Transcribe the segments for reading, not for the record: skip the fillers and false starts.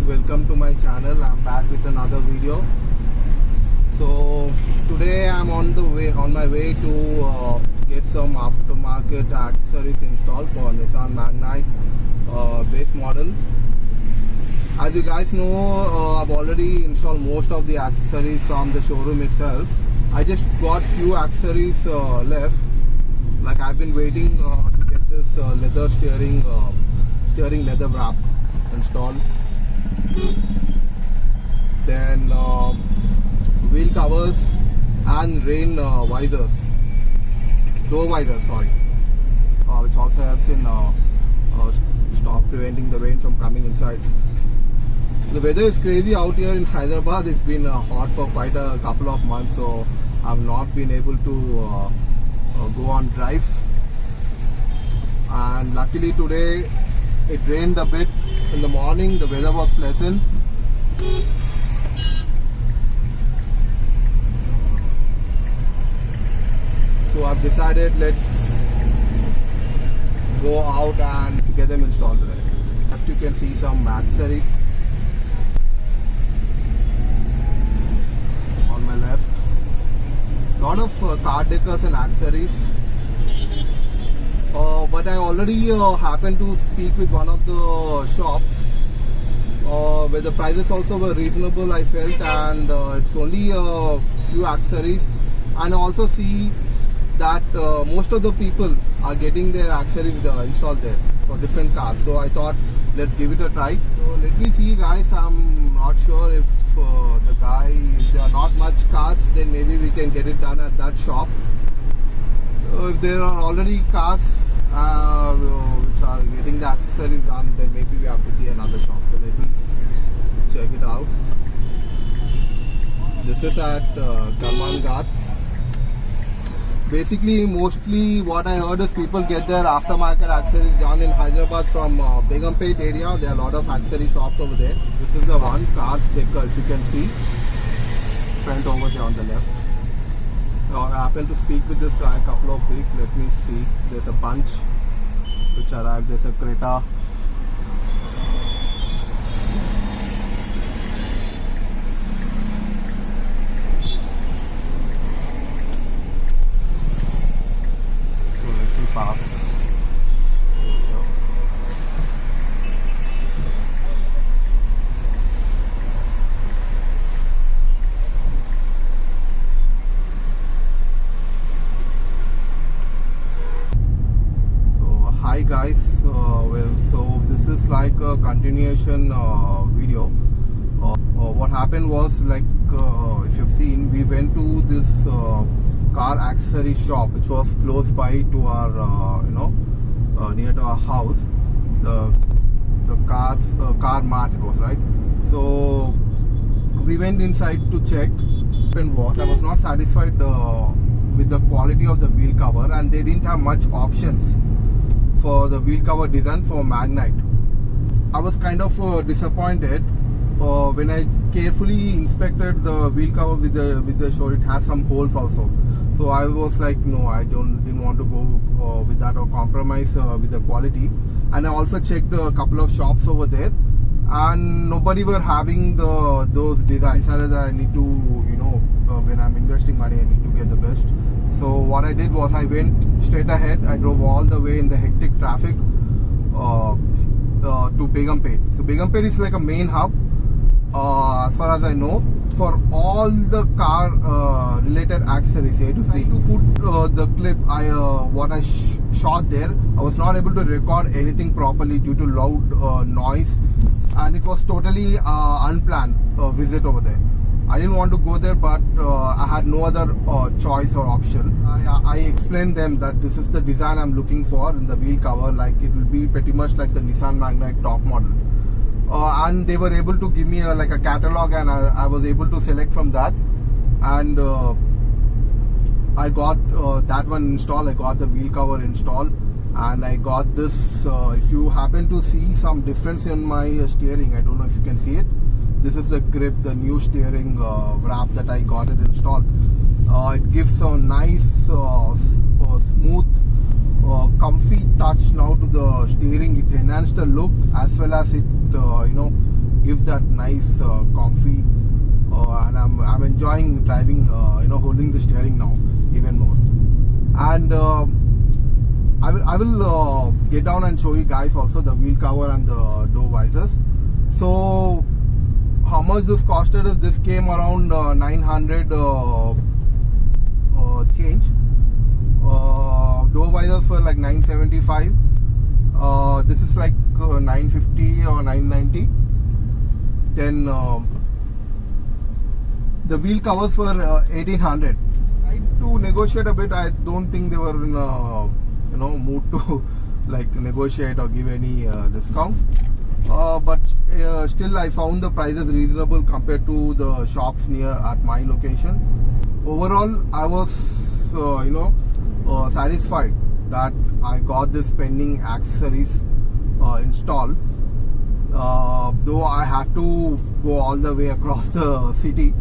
welcome to my channel. I'm back with another video. So today I'm on my way to get some aftermarket accessories installed for Nissan Magnite base model. As you guys know, I've already installed most of the accessories from the showroom itself. I just got few accessories left. Like I've been waiting to get this leather steering leather wrap installed. Then wheel covers and rain visors, door visors, sorry, which also helps in stop preventing the rain from coming inside. The weather is crazy out here in Hyderabad. It's been hot for quite a couple of months, so I've not been able to go on drives. And luckily today it rained a bit in the morning. The weather was pleasant. So I've decided let's go out and get them installed today. As you can see, some accessories on my left. Lot of car decors and accessories. But I already happened to speak with one of the shops where the prices also were reasonable, I felt, and it's only a few accessories. And I also see that most of the people are getting their accessories installed there for different cars. So I thought let's give it a try. So let me see, guys. I'm not sure if if there are not much cars, then maybe we can get it done at that shop. If there are already cars which are getting the accessories done, then maybe we have to see another shop. So let me check it out. This is at Karman Ghat. Basically, mostly what I heard is people get their aftermarket accessories done in Hyderabad from Begumpet area. There are a lot of accessory shops over there. This is the one, car sticker, if you can see. Front over there on the left. I happened to speak with this guy a couple of weeks. Let me see. There's a bunch which arrived. There's a Creta. So let me park. There we go. Hi guys, so this is like a continuation video. What happened was, like if you've seen, we went to this car accessory shop which was close by to our near to our house. The car mart it was, right? So we went inside to check. I was not satisfied with the quality of the wheel cover, and they didn't have much options for the wheel cover design for Magnite. I was kind of disappointed when I carefully inspected the wheel cover with the show. It had some holes also, so I was like, no, I didn't want to go with that or compromise with the quality. And I also checked a couple of shops over there, and nobody were having those designs. I decided that I need to, when I'm investing money, I need to get the best. So what I did was I went straight ahead. I drove all the way in the hectic traffic to Begumpet. So Begumpet is like a main hub, as far as I know, for all the car related accessories A to Z. To put the clip, what I shot there, I was not able to record anything properly due to loud noise, and it was totally unplanned visit over there. I didn't want to go there, but I had no other choice or option. I explained them that this is the design I'm looking for in the wheel cover. Like it will be pretty much like the Nissan Magnite top model. And they were able to give me like a catalog, and I was able to select from that. And I got that one installed. I got the wheel cover installed, and I got this. If you happen to see some difference in my steering, I don't know if you can see it. This is the grip, the new steering wrap that I got it installed. It gives a nice, smooth, comfy touch now to the steering. It enhanced the look, as well as it, gives that nice comfy, and I'm enjoying driving, holding the steering now even more. And I will get down and show you guys also the wheel cover and the door visors. So how much this costed is, this came around 900 change. Door visors for like 975. This is like 950 or 990. Then the wheel covers for 1800. I tried to negotiate a bit. I don't think they were in mood to like negotiate or give any discount. But still I found the prices reasonable compared to the shops near at my location. Overall, I was satisfied that I got this pending accessories installed. Though I had to go all the way across the city,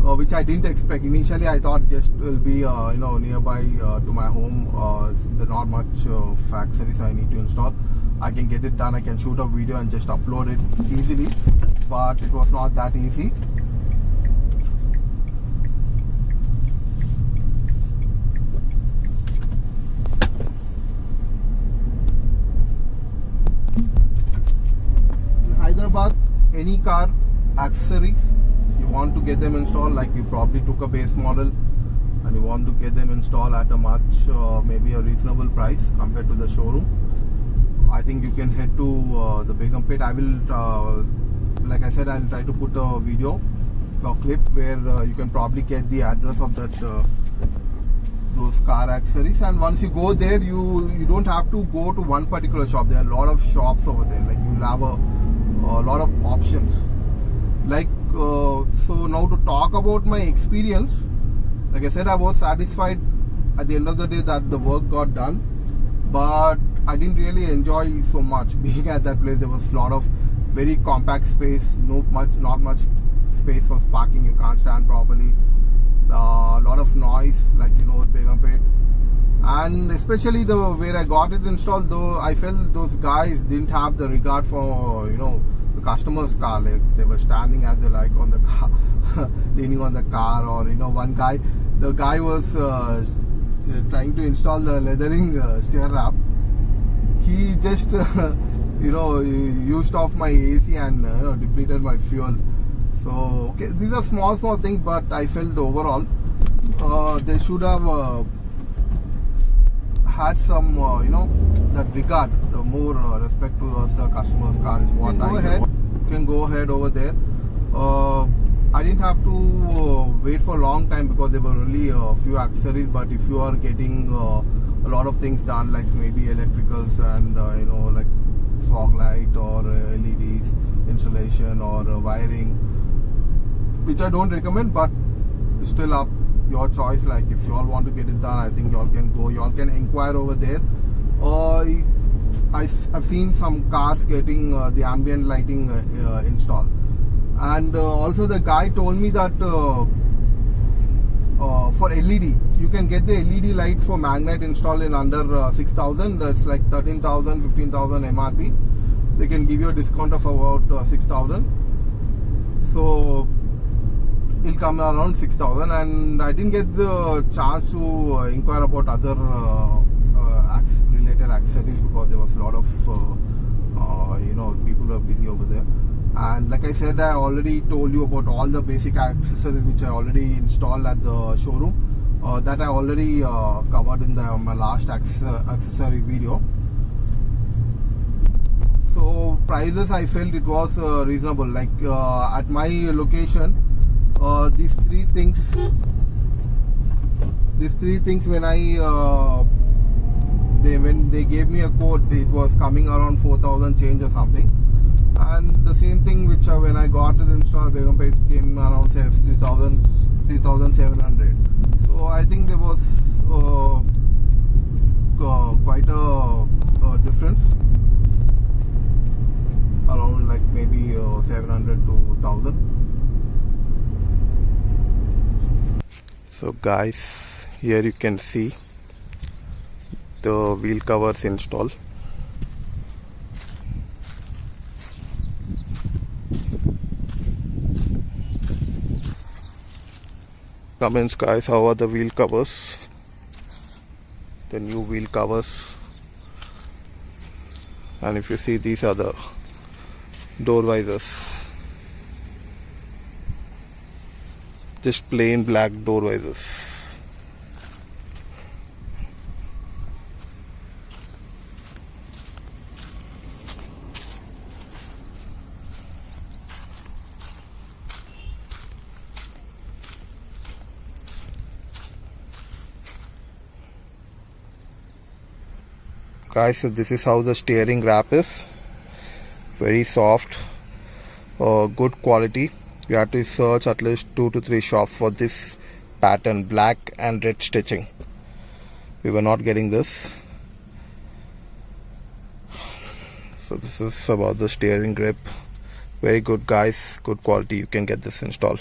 which I didn't expect. Initially I thought just will be nearby to my home. There's not much accessories I need to install. I can get it done. I can shoot a video and just upload it easily, but it was not that easy. In Hyderabad, any car accessories you want to get them installed, like you probably took a base model and you want to get them installed at a much maybe a reasonable price compared to the showroom, I think you can head to the Begumpet. I will, like I said, I'll try to put a video or clip where you can probably get the address of that those car accessories. And once you go there, you don't have to go to one particular shop. There are a lot of shops over there. Like you'll have a lot of options. Like so now to talk about my experience, like I said, I was satisfied at the end of the day that the work got done, but I didn't really enjoy so much being at that place. There was a lot of very compact space, not much space for parking. You can't stand properly. A lot of noise, like Begumpet, and especially the where I got it installed. Though I felt those guys didn't have the regard for the customer's car. Like they were standing as they like on the car, leaning on the car, or one guy, the guy was trying to install the leathering steer wrap. He just used off my AC and depleted my fuel. So okay, these are small things, but I felt overall they should have had some that regard, the more respect towards the customer's car is what I said. You can go ahead over there. I didn't have to wait for a long time because there were only a few accessories, but if you are getting a lot of things done, like maybe electricals and like fog light or LEDs installation or wiring, which I don't recommend, but still up your choice. Like if you all want to get it done, I think you all can go. You all can inquire over there. I've seen some cars getting the ambient lighting installed, and also the guy told me that for LED you can get the LED light for Magnite installed in under 6,000. That's like 13,000, 15,000 MRP. They can give you a discount of about 6,000. So it'll come around 6,000, and I didn't get the chance to inquire about other related accessories because there was a lot of people who are busy over there. And like I said, I already told you about all the basic accessories which I already installed at the showroom. That I already covered in my last accessory video. So prices, I felt it was reasonable. Like at my location, these three things when they gave me a quote, it was coming around 4,000 change or something. And the same thing which when I got it installed, Begumpet came around say 3,700. So I think there was quite a difference, around like maybe 700 to 1,000. So guys, here you can see the wheel covers installed. comments guys, how are the wheel covers, the new wheel covers. And if you see, these are the door visors, just plain black door visors. Guys, so this is how the steering wrap is. Very soft, good quality. You have to search at least 2 to 3 shops for this pattern, black and red stitching. We were not getting this. So this is about the steering grip. Very good guys, good quality. You can get this installed.